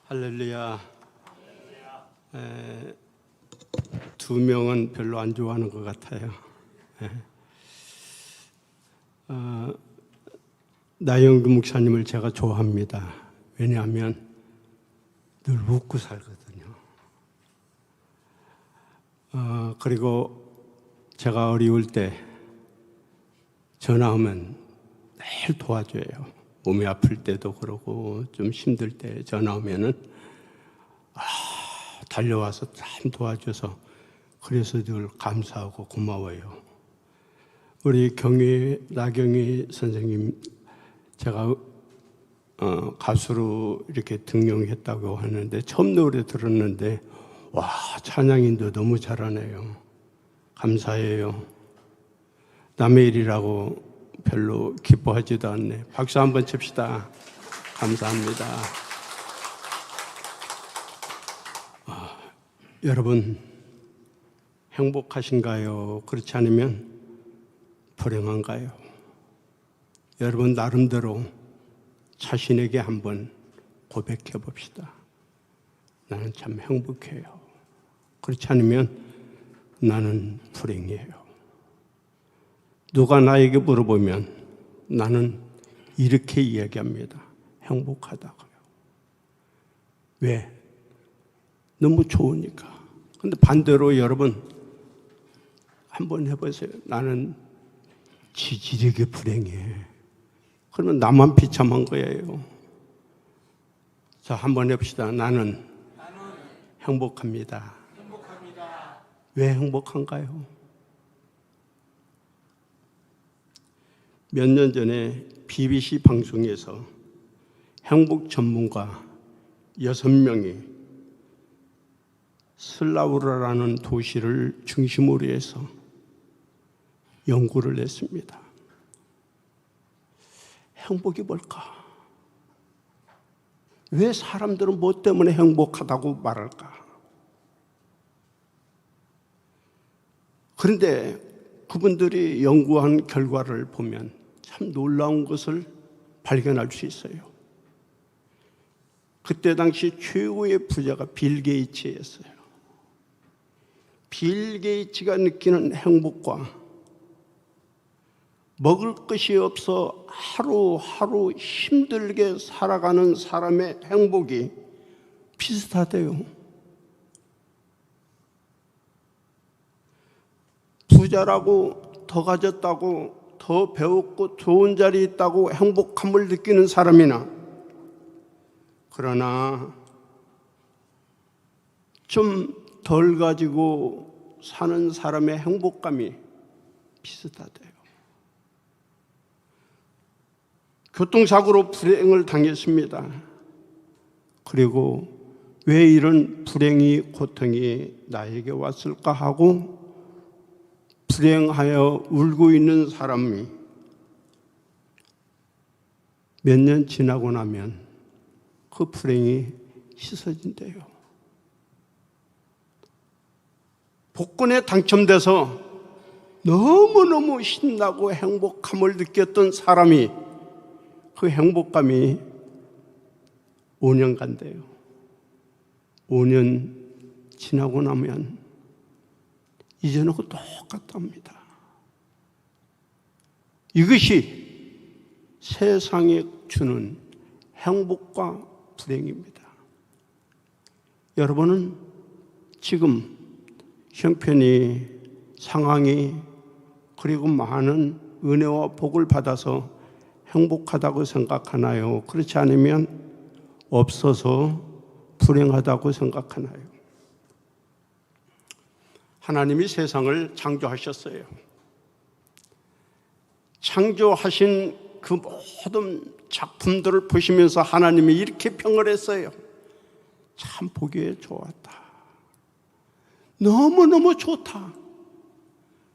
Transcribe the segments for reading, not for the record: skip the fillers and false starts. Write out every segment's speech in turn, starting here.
할렐루야. 두 명은 별로 안 좋아하는 것 같아요. 나영규 목사님을 제가 좋아합니다. 왜냐하면 늘 웃고 살거든요. 그리고 제가 어려울 때 전화하면 매일 도와줘요. 몸이 아플 때도 그러고 좀 힘들 때 전화 오면은 달려와서 참 도와줘서 그래서 늘 감사하고 고마워요. 우리 나경희 선생님 제가 가수로 이렇게 등용했다고 하는데 처음 노래 들었는데 와 찬양인도 너무 잘하네요. 감사해요. 남의 일이라고 별로 기뻐하지도 않네. 박수 한번 칩시다. 감사합니다. 여러분 행복하신가요? 그렇지 않으면 불행한가요? 여러분 나름대로 자신에게 한번 고백해 봅시다. 나는 참 행복해요. 그렇지 않으면 나는 불행해요. 누가 나에게 물어보면 나는 이렇게 이야기합니다. 행복하다고요. 왜? 너무 좋으니까. 근데 반대로 여러분 한번 해보세요. 나는 지질하게 불행해. 그러면 나만 비참한 거예요. 자, 한번 해봅시다. 나는 행복합니다. 왜 행복한가요? 몇 년 전에 BBC 방송에서 행복 전문가 6명이 슬라우라라는 도시를 중심으로 해서 연구를 했습니다. 행복이 뭘까? 왜 사람들은 뭐 때문에 행복하다고 말할까? 그런데 그분들이 연구한 결과를 보면 참 놀라운 것을 발견할 수 있어요. 그때 당시 최고의 부자가 빌 게이츠였어요. 빌 게이츠가 느끼는 행복과 먹을 것이 없어 하루하루 힘들게 살아가는 사람의 행복이 비슷하대요. 부자라고 더 가졌다고 더 배웠고 좋은 자리에 있다고 행복함을 느끼는 사람이나 그러나 좀 덜 가지고 사는 사람의 행복감이 비슷하대요. 교통사고로 불행을 당했습니다. 그리고 왜 이런 불행이 고통이 나에게 왔을까 하고 불행하여 울고 있는 사람이 몇 년 지나고 나면 그 불행이 씻어진대요. 복권에 당첨돼서 너무너무 신나고 행복함을 느꼈던 사람이 그 행복감이 5년 간대요. 5년 지나고 나면 이전하고 똑같답니다. 이것이 세상에 주는 행복과 불행입니다. 여러분은 지금 형편이, 상황이 그리고 많은 은혜와 복을 받아서 행복하다고 생각하나요? 그렇지 않으면 없어서 불행하다고 생각하나요? 하나님이 세상을 창조하셨어요. 창조하신 그 모든 작품들을 보시면서 하나님이 이렇게 평을 했어요. 참 보기에 좋았다. 너무너무 좋다.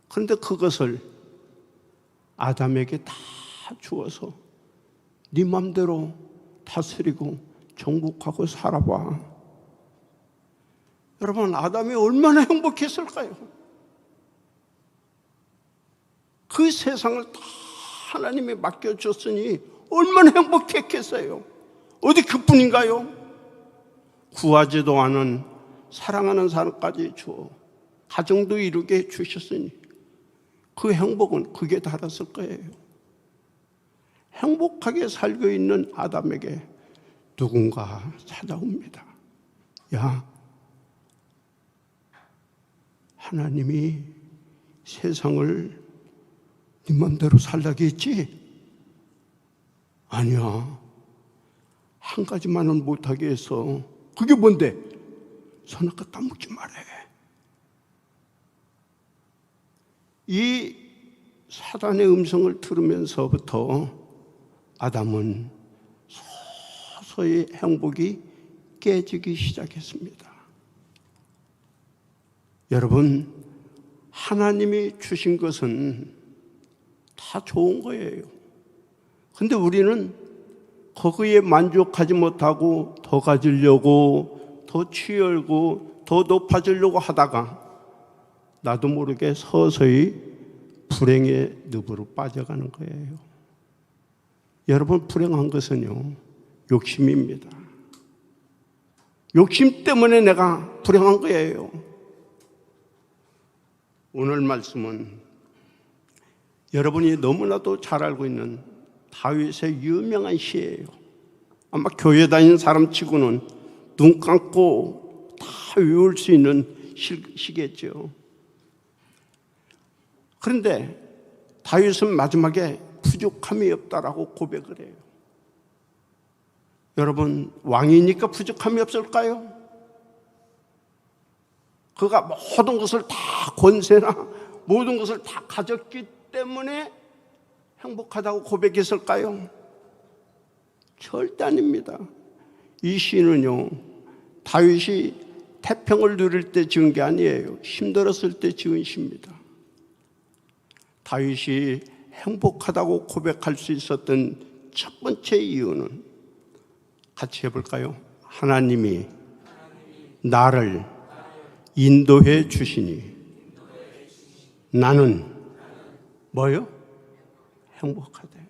그런데 그것을 아담에게 다 주어서 네 맘대로 다스리고 정복하고 살아봐. 여러분, 아담이 얼마나 행복했을까요? 그 세상을 다 하나님이 맡겨줬으니 얼마나 행복했겠어요? 어디 그뿐인가요? 구하지도 않은 사랑하는 사람까지 주어 가정도 이루게 주셨으니 그 행복은 그게 달았을 거예요. 행복하게 살고 있는 아담에게 누군가 찾아옵니다. 야, 하나님이 세상을 네 맘대로 살라고 했지? 아니야. 한 가지만은 못하게 해서. 그게 뭔데? 선악과 따먹지 말해. 이 사단의 음성을 들으면서부터 아담은 서서히 행복이 깨지기 시작했습니다. 여러분, 하나님이 주신 것은 다 좋은 거예요. 근데 우리는 거기에 만족하지 못하고 더 가지려고, 더 취하고, 더 높아지려고 하다가 나도 모르게 서서히 불행의 늪으로 빠져가는 거예요. 여러분, 불행한 것은요, 욕심입니다. 욕심 때문에 내가 불행한 거예요. 오늘 말씀은 여러분이 너무나도 잘 알고 있는 다윗의 유명한 시예요. 아마 교회 다니는 사람 치고는 눈 감고 다 외울 수 있는 시겠죠. 그런데 다윗은 마지막에 부족함이 없다라고 고백을 해요. 여러분, 왕이니까 부족함이 없을까요? 그가 모든 것을 다 권세나 모든 것을 다 가졌기 때문에 행복하다고 고백했을까요? 절대 아닙니다. 이 시는요, 다윗이 태평을 누릴 때 지은 게 아니에요. 힘들었을 때 지은 시입니다. 다윗이 행복하다고 고백할 수 있었던 첫 번째 이유는 같이 해볼까요? 하나님이 나를 인도해 주시니 나는 뭐요? 행복하대요.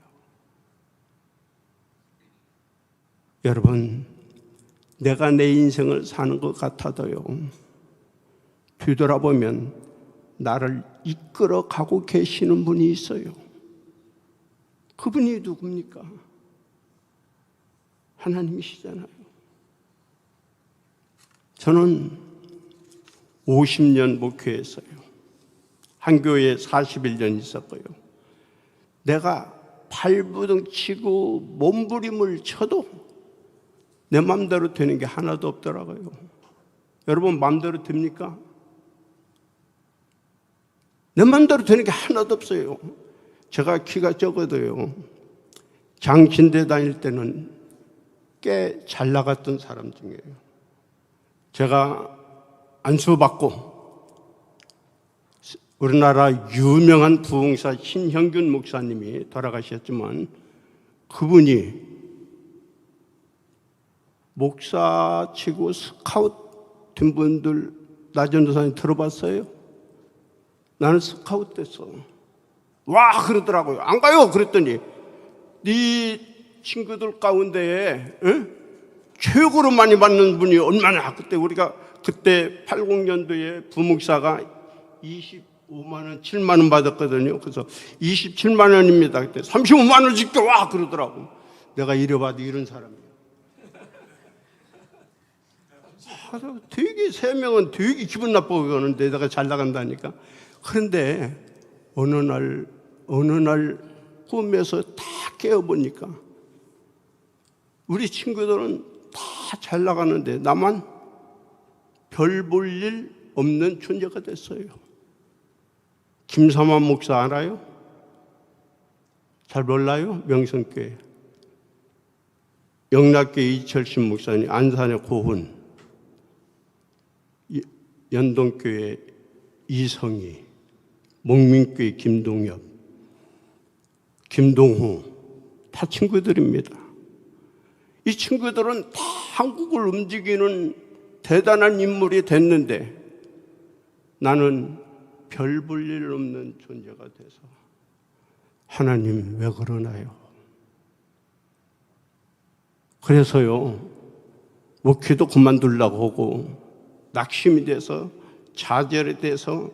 여러분, 내가 내 인생을 사는 것 같아도요, 뒤돌아보면 나를 이끌어 가고 계시는 분이 있어요. 그분이 누굽니까? 하나님이시잖아요. 저는 50년 목회했어요. 한 교회에 41년 있었고요. 내가 발부둥 치고 몸부림을 쳐도 내 마음대로 되는 게 하나도 없더라고요. 여러분, 마음대로 됩니까? 내 마음대로 되는 게 하나도 없어요. 제가 키가 적어도요, 장신대 다닐 때는 꽤 잘 나갔던 사람 중이에요. 제가 안수받고 우리나라 유명한 부흥사 신형균 목사님이 돌아가셨지만 그분이 목사치고 스카웃 된 분들 나전 도사님 들어봤어요? 나는 스카웃 됐어. 와 그러더라고요. 안 가요. 그랬더니 네 친구들 가운데 최고로 많이 받는 분이 얼마나. 그때 80년도에 부목사가 25만 원, 7만 원 받았거든요. 그래서 27만 원입니다. 그때 35만 원 줄게 와 그러더라고. 내가 이래봐도 이런 사람이야. 되게 세 명은 되게 기분 나쁘고 그러는데 내가 잘 나간다니까. 그런데 어느 날 꿈에서 다 깨어보니까 우리 친구들은 다 잘 나가는데 나만 별 볼 일 없는 존재가 됐어요. 김삼환 목사 알아요? 잘 몰라요? 명성교회. 영락교회 이철신 목사님, 안산의 고훈, 연동교회 이성희, 목민교회 김동엽, 김동호, 다 친구들입니다. 이 친구들은 다 한국을 움직이는 대단한 인물이 됐는데 나는 별 볼 일 없는 존재가 돼서 하나님 왜 그러나요? 그래서요, 목회도 그만두려고 하고 낙심이 돼서 좌절이 돼서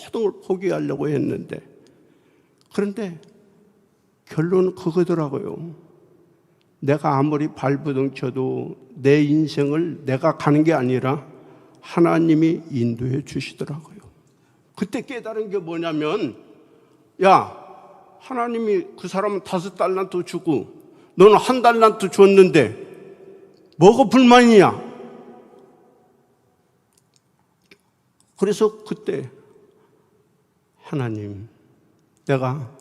모든 걸 포기하려고 했는데, 그런데 결론은 그거더라고요. 내가 아무리 발버둥 쳐도 내 인생을 내가 가는 게 아니라 하나님이 인도해 주시더라고요. 그때 깨달은 게 뭐냐면, 야, 하나님이 그 사람은 5달란트 주고 너는 1달란트 줬는데 뭐가 불만이냐? 그래서 그때 하나님, 내가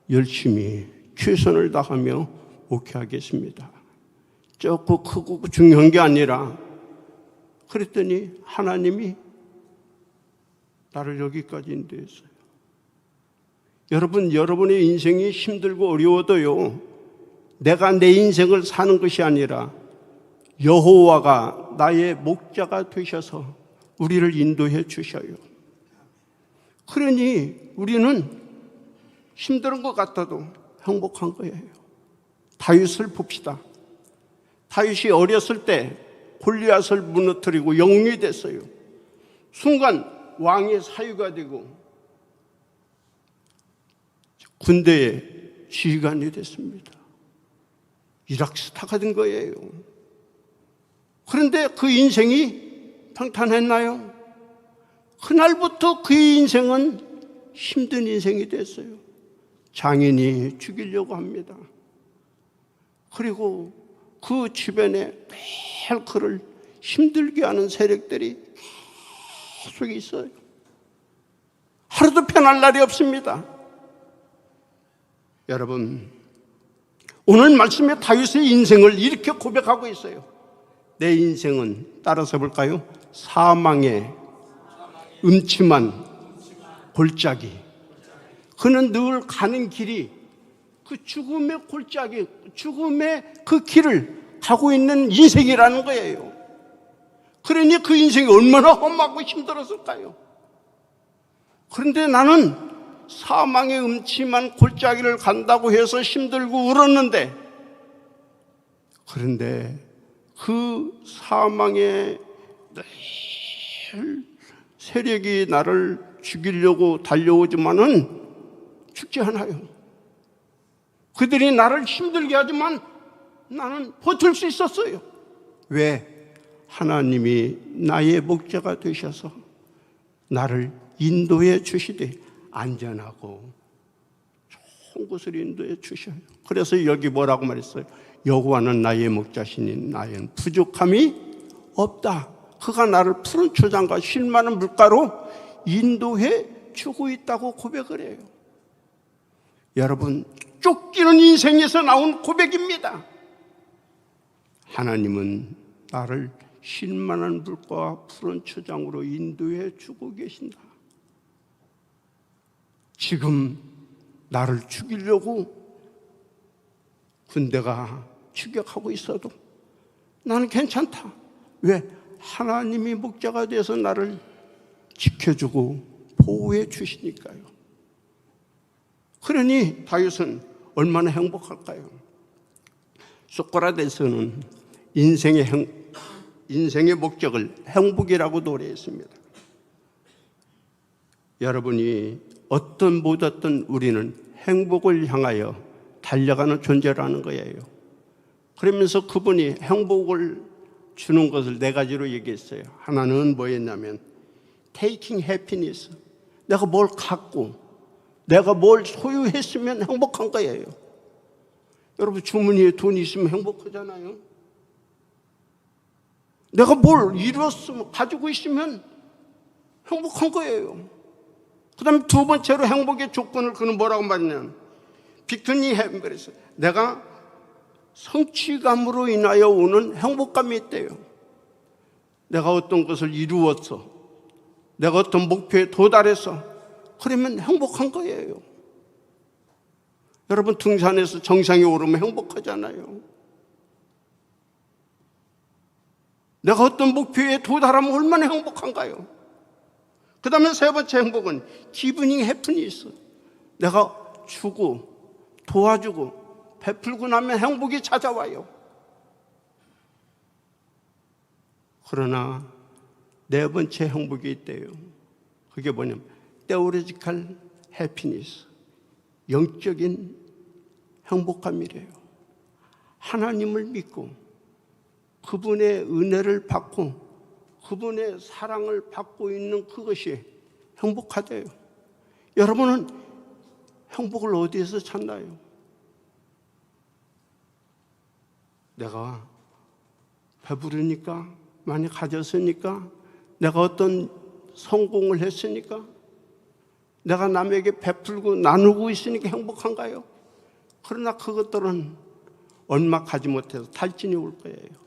열심히 최선을 다하며 목회하겠습니다. 적고 크고 중요한 게 아니라, 그랬더니 하나님이 나를 여기까지 인도했어요. 여러분, 여러분의 인생이 힘들고 어려워도요, 내가 내 인생을 사는 것이 아니라 여호와가 나의 목자가 되셔서 우리를 인도해 주셔요. 그러니 우리는 힘든 것 같아도 행복한 거예요. 다윗을 봅시다. 다윗이 어렸을 때 골리앗을 무너뜨리고 영웅이 됐어요. 순간 왕의 사유가 되고 군대의 지휘관이 됐습니다. 이락스타가 된 거예요. 그런데 그 인생이 평탄했나요? 그날부터 그의 인생은 힘든 인생이 됐어요. 장인이 죽이려고 합니다. 그리고 그 주변에 매일 그를 힘들게 하는 세력들이 계속 있어요. 하루도 편할 날이 없습니다. 여러분, 오늘 말씀에 다윗의 인생을 이렇게 고백하고 있어요. 내 인생은, 따라서 볼까요? 사망의 음침한 골짜기. 그는 늘 가는 길이 그 죽음의 골짜기, 죽음의 그 길을 가고 있는 인생이라는 거예요. 그러니 그 인생이 얼마나 험하고 힘들었을까요? 그런데 나는 사망의 음침한 골짜기를 간다고 해서 힘들고 울었는데, 그런데 그 사망의 세력이 나를 죽이려고 달려오지만은 죽지 않아요. 그들이 나를 힘들게 하지만 나는 버틸 수 있었어요. 왜? 하나님이 나의 목자가 되셔서 나를 인도해 주시되 안전하고 좋은 곳을 인도해 주셔요. 그래서 여기 뭐라고 말했어요? 여호와는 나의 목자시니 나에는 부족함이 없다. 그가 나를 푸른 초장과 쉴 만한 물가로 인도해 주고 있다고 고백을 해요. 여러분, 쫓기는 인생에서 나온 고백입니다. 하나님은 나를 쉴 만한 물가와 푸른 초장으로 인도해 주고 계신다. 지금 나를 죽이려고 군대가 추격하고 있어도 나는 괜찮다. 왜? 하나님이 목자가 돼서 나를 지켜주고 보호해 주시니까요. 그러니 다윗은 얼마나 행복할까요? 소크라테스는 인생의 목적을 행복이라고 노래했습니다. 여러분이 어떤 못 어떤 우리는 행복을 향하여 달려가는 존재라는 거예요. 그러면서 그분이 행복을 주는 것을 4가지로 얘기했어요. 하나는 뭐였냐면 taking happiness. 내가 뭘 갖고 내가 뭘 소유했으면 행복한 거예요. 여러분, 주머니에 돈이 있으면 행복하잖아요. 내가 뭘 이뤘으면, 가지고 있으면 행복한 거예요. 그 다음에 2번째로 행복의 조건을 그는 뭐라고 말하냐면 빅토니 햄버리스. 내가 성취감으로 인하여 오는 행복감이 있대요. 내가 어떤 것을 이루었어, 내가 어떤 목표에 도달해서, 그러면 행복한 거예요. 여러분, 등산에서 정상에 오르면 행복하잖아요. 내가 어떤 목표에 도달하면 얼마나 행복한가요? 그 다음에 3번째 행복은 기브닝 해프니스. 내가 주고 도와주고 베풀고 나면 행복이 찾아와요. 그러나 네 번째 행복이 있대요. 그게 뭐냐면 theological happiness, 영적인 행복감이래요. 하나님을 믿고 그분의 은혜를 받고 그분의 사랑을 받고 있는 그것이 행복하대요. 여러분은 행복을 어디에서 찾나요? 내가 배부르니까, 많이 가졌으니까, 내가 어떤 성공을 했으니까, 내가 남에게 베풀고 나누고 있으니까 행복한가요? 그러나 그것들은 얼마 가지 못해서 탈진이 올 거예요.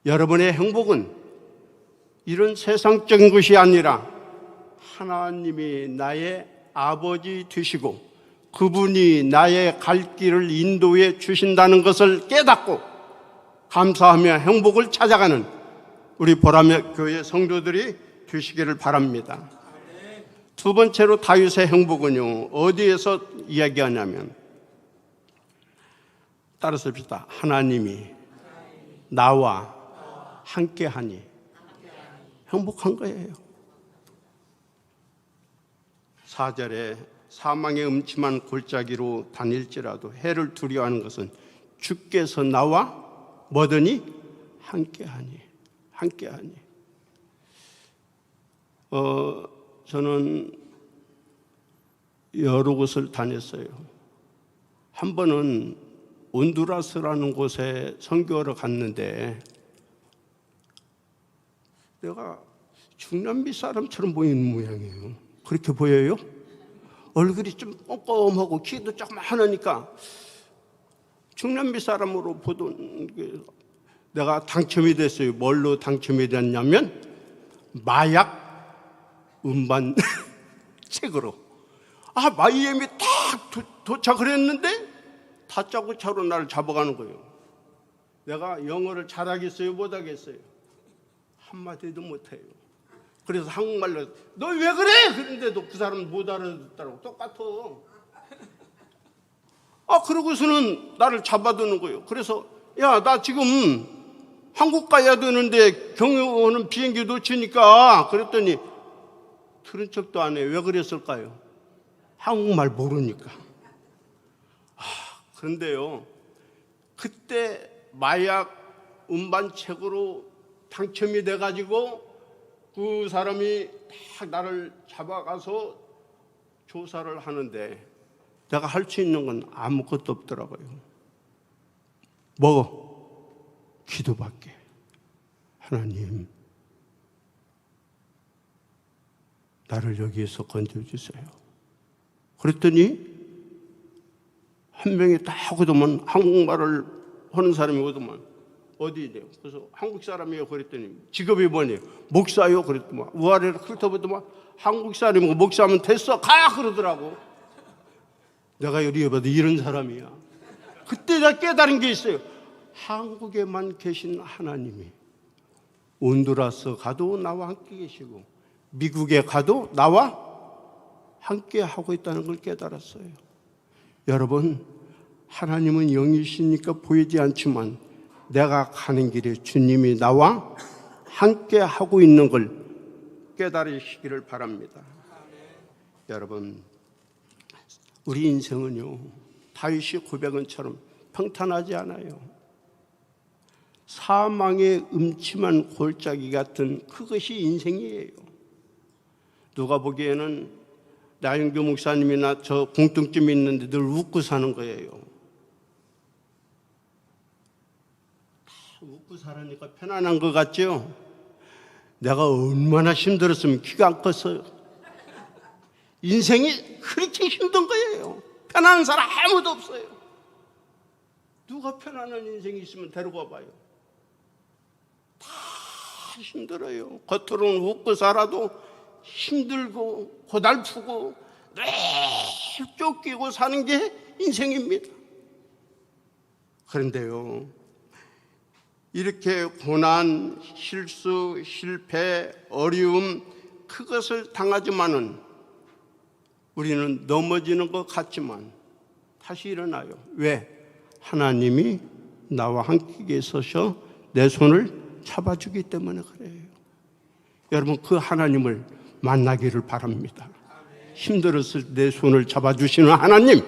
여러분의 행복은 이런 세상적인 것이 아니라 하나님이 나의 아버지 되시고 그분이 나의 갈 길을 인도해 주신다는 것을 깨닫고 감사하며 행복을 찾아가는 우리 보람의 교회 성도들이 되시기를 바랍니다. 두 번째로 다윗의 행복은요, 어디에서 이야기하냐면, 따라서 봅시다. 하나님이 나와 함께하니 행복한 거예요. 4절에 사망의 음침한 골짜기로 다닐지라도 해를 두려워하는 것은 주께서 나와 뭐더니 함께하니. 저는 여러 곳을 다녔어요. 한 번은 온두라스라는 곳에 선교하러 갔는데 내가 중남미 사람처럼 보이는 모양이에요. 그렇게 보여요? 얼굴이 좀 꼼꼼하고 키도 조그마하니까 중남미 사람으로 보던 내가 당첨이 됐어요. 뭘로 당첨이 됐냐면 마약 음반 책으로. 마이애미 딱 도착을 했는데 다짜고 차로 나를 잡아가는 거예요. 내가 영어를 잘하겠어요? 못하겠어요? 한마디도 못해요. 그래서 한국말로 너 왜 그래? 그런데도 그 사람은 못 알아듣더라고. 똑같아. 그러고서는 나를 잡아두는 거예요. 그래서 야, 나 지금 한국 가야 되는데 경유하는 비행기 놓치니까. 그랬더니 들은 척도 안 해. 왜 그랬을까요? 한국말 모르니까. 그런데요, 그때 마약 음반책으로 당첨이 돼가지고 그 사람이 딱 나를 잡아가서 조사를 하는데 내가 할 수 있는 건 아무것도 없더라고요. 기도밖에. 하나님, 나를 여기에서 건져주세요. 그랬더니 한 명이 딱 오더만, 한국말을 하는 사람이 오더만, 어디래요? 그래서 한국 사람이에요. 그랬더니 직업이 뭐냐? 목사요. 그랬더만 우아래를 훑어보더만 한국 사람이고 목사하면 됐어. 가! 그러더라고. 내가 여기 봐도 이런 사람이야. 그때 내가 깨달은 게 있어요. 한국에만 계신 하나님이 온두라스 가도 나와 함께 계시고 미국에 가도 나와 함께 하고 있다는 걸 깨달았어요. 여러분, 하나님은 영이시니까 보이지 않지만 내가 가는 길에 주님이 나와 함께 하고 있는 걸 깨달으시기를 바랍니다. 여러분, 우리 인생은요, 다윗이 고백은처럼 평탄하지 않아요. 사망의 음침한 골짜기 같은 그것이 인생이에요. 누가 보기에는 나영규 목사님이나 저 공통점이 있는데 늘 웃고 사는 거예요. 웃고 살으니까 편안한 것 같죠? 내가 얼마나 힘들었으면 키가 안 컸어요. 인생이 그렇게 힘든 거예요. 편안한 사람 아무도 없어요. 누가 편안한 인생이 있으면 데리고 와봐요. 다 힘들어요. 겉으로는 웃고 살아도 힘들고 고달프고 늘 쫓기고 사는 게 인생입니다. 그런데요, 이렇게 고난, 실수, 실패, 어려움 그것을 당하지만은 우리는 넘어지는 것 같지만 다시 일어나요. 왜? 하나님이 나와 함께 계셔서 내 손을 잡아주기 때문에 그래요. 여러분, 그 하나님을 만나기를 바랍니다. 힘들었을 때 내 손을 잡아주시는 하나님,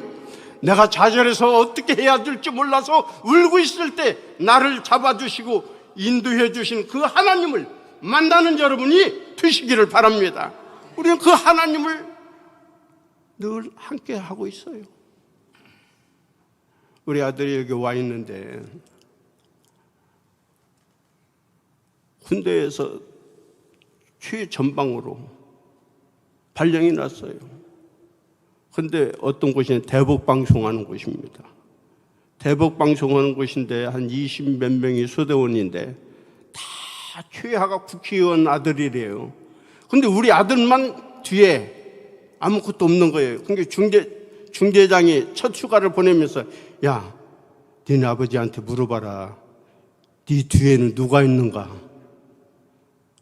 내가 좌절해서 어떻게 해야 될지 몰라서 울고 있을 때 나를 잡아주시고 인도해 주시는 그 하나님을 만나는 여러분이 되시기를 바랍니다. 우리는 그 하나님을 늘 함께 하고 있어요. 우리 아들이 여기 와 있는데 군대에서 최전방으로 발령이 났어요. 근데 어떤 곳이냐, 대북 방송하는 곳입니다. 대북 방송하는 곳인데 한 20 몇 명이 소대원인데 다 최하가 국회의원 아들이래요. 근데 우리 아들만 뒤에 아무것도 없는 거예요. 그러니까 중대장이 첫 휴가를 보내면서, 야, 니네 아버지한테 물어봐라. 네 뒤에는 누가 있는가?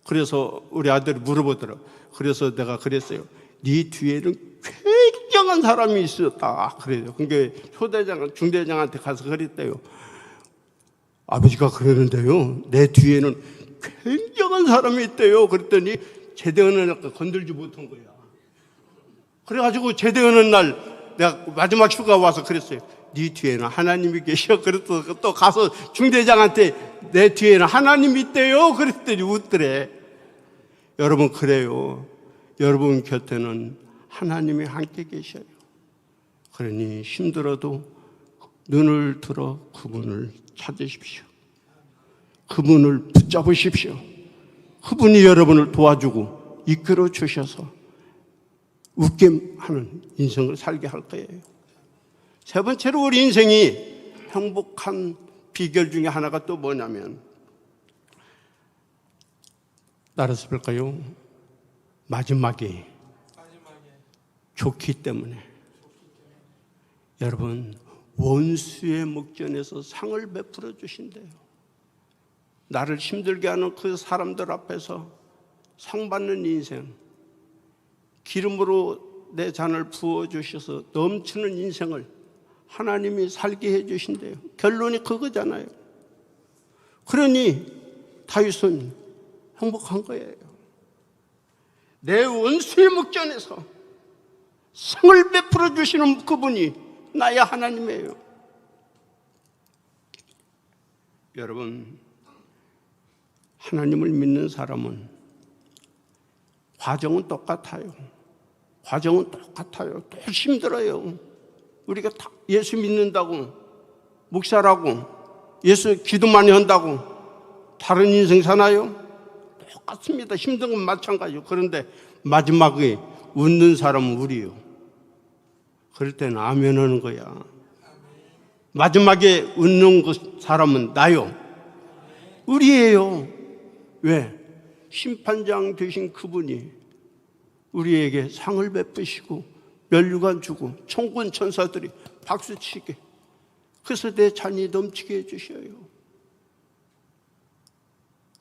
그래서 우리 아들이 물어보더라. 그래서 내가 그랬어요. 네 뒤에는 굉장한 사람이 있었다. 그래요. 그러니까 중대장한테 가서 그랬대요. 아버지가 그러는데요, 내 뒤에는 굉장한 사람이 있대요. 그랬더니 제대하는 날 건들지 못한 거야. 그래가지고 제대하는 날 내가 마지막 휴가 와서 그랬어요. 네 뒤에는 하나님이 계셔. 그래서 또 가서 중대장한테 내 뒤에는 하나님이 있대요. 그랬더니 웃더래. 여러분, 그래요. 여러분 곁에는 하나님이 함께 계셔요. 그러니 힘들어도 눈을 들어 그분을 찾으십시오. 그분을 붙잡으십시오. 그분이 여러분을 도와주고 이끌어 주셔서 웃게 하는 인생을 살게 할 거예요. 세 번째로 우리 인생이 행복한 비결 중에 하나가 또 뭐냐면, 따라서 볼까요? 마지막이 좋기 때문에. 여러분, 원수의 목전에서 상을 베풀어 주신대요. 나를 힘들게 하는 그 사람들 앞에서 상 받는 인생, 기름으로 내 잔을 부어주셔서 넘치는 인생을 하나님이 살게 해주신대요. 결론이 그거잖아요. 그러니 다윗은 행복한 거예요. 내 원수의 목전에서 상을 베풀어 주시는 그분이 나의 하나님이에요. 여러분, 하나님을 믿는 사람은 과정은 똑같아요. 과정은 똑같아요. 또 힘들어요. 우리가 다 예수 믿는다고, 목사라고, 예수 기도 많이 한다고 다른 인생 사나요? 똑같습니다. 힘든 건 마찬가지요. 그런데 마지막에 웃는 사람은 우리요. 그럴 때는 아멘 하는 거야. 마지막에 웃는 그 사람은 나요. 우리예요. 왜? 심판장 되신 그분이 우리에게 상을 베푸시고 면류관 주고 천군 천사들이 박수치게, 그래서 내 잔이 넘치게 해주셔요.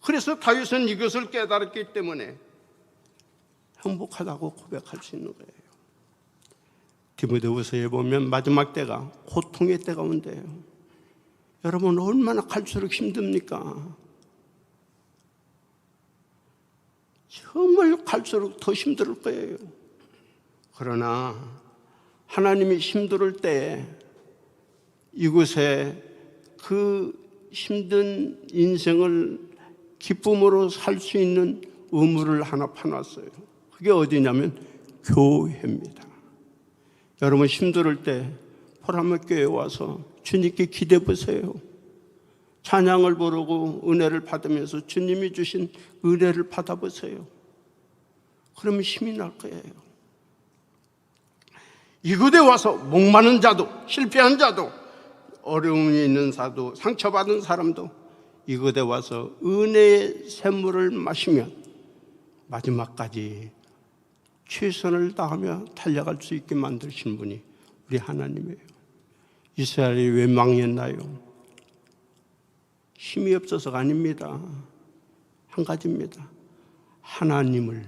그래서 다윗은 이것을 깨달았기 때문에 행복하다고 고백할 수 있는 거예요. 디모데후서에 보면 마지막 때가 고통의 때가 온대요. 여러분, 얼마나 갈수록 힘듭니까? 정말 갈수록 더 힘들 거예요. 그러나 하나님이 힘들 때 이곳에 그 힘든 인생을 기쁨으로 살 수 있는 우물을 하나 파놨어요. 그게 어디냐면 교회입니다. 여러분, 힘들 때 보라매교회에 와서 주님께 기대 보세요. 찬양을 부르고 은혜를 받으면서 주님이 주신 은혜를 받아보세요. 그러면 힘이 날 거예요. 이곳에 와서 목마른 자도, 실패한 자도, 어려움이 있는 자도, 상처받은 사람도 이곳에 와서 은혜의 샘물을 마시면 마지막까지 최선을 다하며 달려갈 수 있게 만드신 분이 우리 하나님이에요. 이스라엘이 왜 망했나요? 힘이 없어서가 아닙니다. 한 가지입니다. 하나님을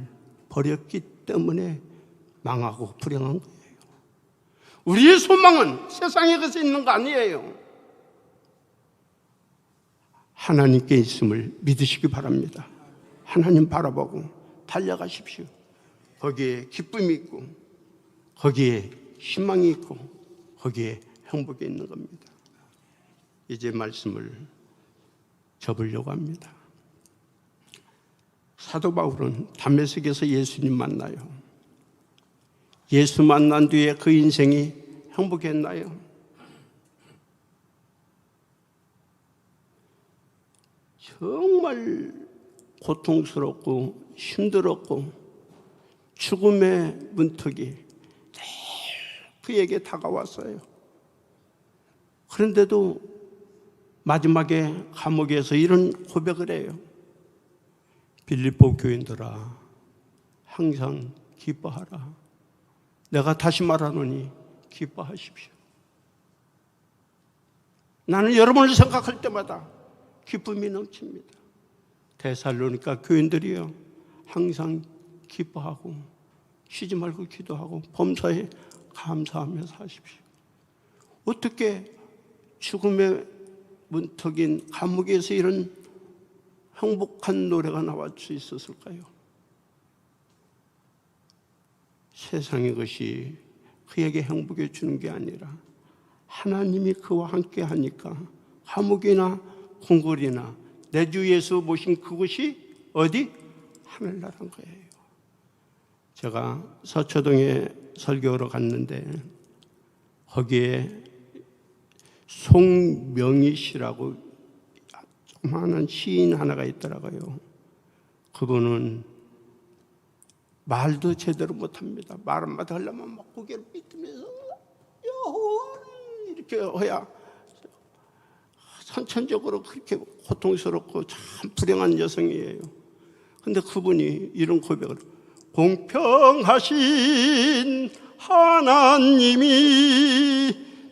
버렸기 때문에 망하고 불행한 거예요. 우리의 소망은 세상에 것에 있는 거 아니에요. 하나님께 있음을 믿으시기 바랍니다. 하나님 바라보고 달려가십시오. 거기에 기쁨이 있고 거기에 희망이 있고 거기에 행복이 있는 겁니다. 이제 말씀을 접으려고 합니다. 사도 바울은 다메섹에서 예수님 만나요. 예수 만난 뒤에 그 인생이 행복했나요? 정말 고통스럽고 힘들었고 죽음의 문턱이 늘 그에게 다가왔어요. 그런데도 마지막에 감옥에서 이런 고백을 해요. 빌립보 교인들아, 항상 기뻐하라. 내가 다시 말하노니 기뻐하십시오. 나는 여러분을 생각할 때마다 기쁨이 넘칩니다. 데살로니가 교인들이요, 항상 기뻐하고 쉬지 말고 기도하고 범사에 감사하며 사십시오. 어떻게 죽음의 문턱인 감옥에서 이런 행복한 노래가 나올 수 있었을까요? 세상의 것이 그에게 행복해 주는 게 아니라 하나님이 그와 함께 하니까 감옥이나 궁궐이나 내 주 예수 모신 그곳이 어디? 하늘나라인 거예요. 제가 서초동에 설교하러 갔는데 거기에 송명희 씨라고 조그마한 시인 하나가 있더라고요. 그분은 말도 제대로 못합니다. 말 한마디 하려면 막 고개를 삐뚤면서 여호와 이렇게 해야 선천적으로 그렇게 고통스럽고 참 불행한 여성이에요. 그런데 그분이 이런 고백을, 공평하신 하나님이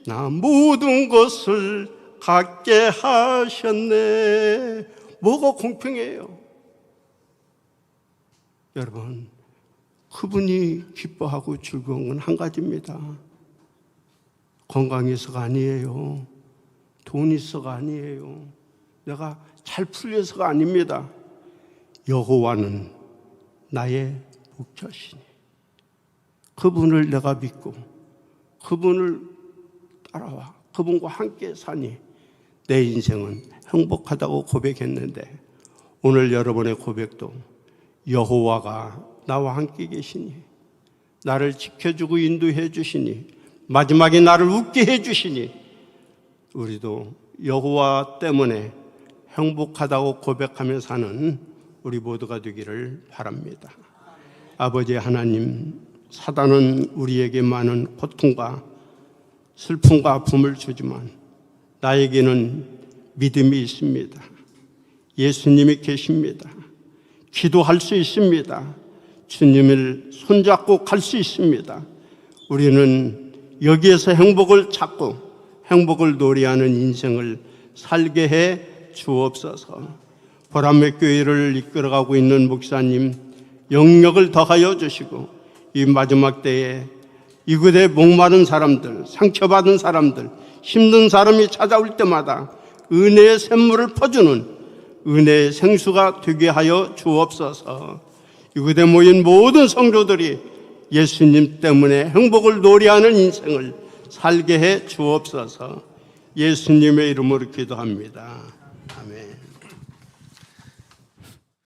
나 모든 것을 갖게 하셨네. 뭐가 공평해요? 여러분, 그분이 기뻐하고 즐거운 건 한 가지입니다. 건강해서가 아니에요. 돈 있어가 아니에요. 내가 잘 풀려서가 아닙니다. 여호와는 나의 목자시니 그분을 내가 믿고 그분을 따라와 그분과 함께 사니 내 인생은 행복하다고 고백했는데, 오늘 여러분의 고백도 여호와가 나와 함께 계시니, 나를 지켜주고 인도해 주시니, 마지막에 나를 웃게 해 주시니, 우리도 여호와 때문에 행복하다고 고백하며 사는 우리 모두가 되기를 바랍니다. 아버지 하나님, 사단은 우리에게 많은 고통과 슬픔과 아픔을 주지만 나에게는 믿음이 있습니다. 예수님이 계십니다. 기도할 수 있습니다. 주님을 손잡고 갈 수 있습니다. 우리는 여기에서 행복을 찾고 행복을 노래하는 인생을 살게 해 주옵소서. 보람의 교회를 이끌어가고 있는 목사님 영역을 더하여 주시고, 이 마지막 때에 이곳에 목마른 사람들, 상처받은 사람들, 힘든 사람이 찾아올 때마다 은혜의 샘물을 퍼주는 은혜의 생수가 되게 하여 주옵소서. 이곳에 모인 모든 성도들이 예수님 때문에 행복을 노래하는 인생을 살게 해 주옵소서. 예수님의 이름으로 기도합니다. 아멘.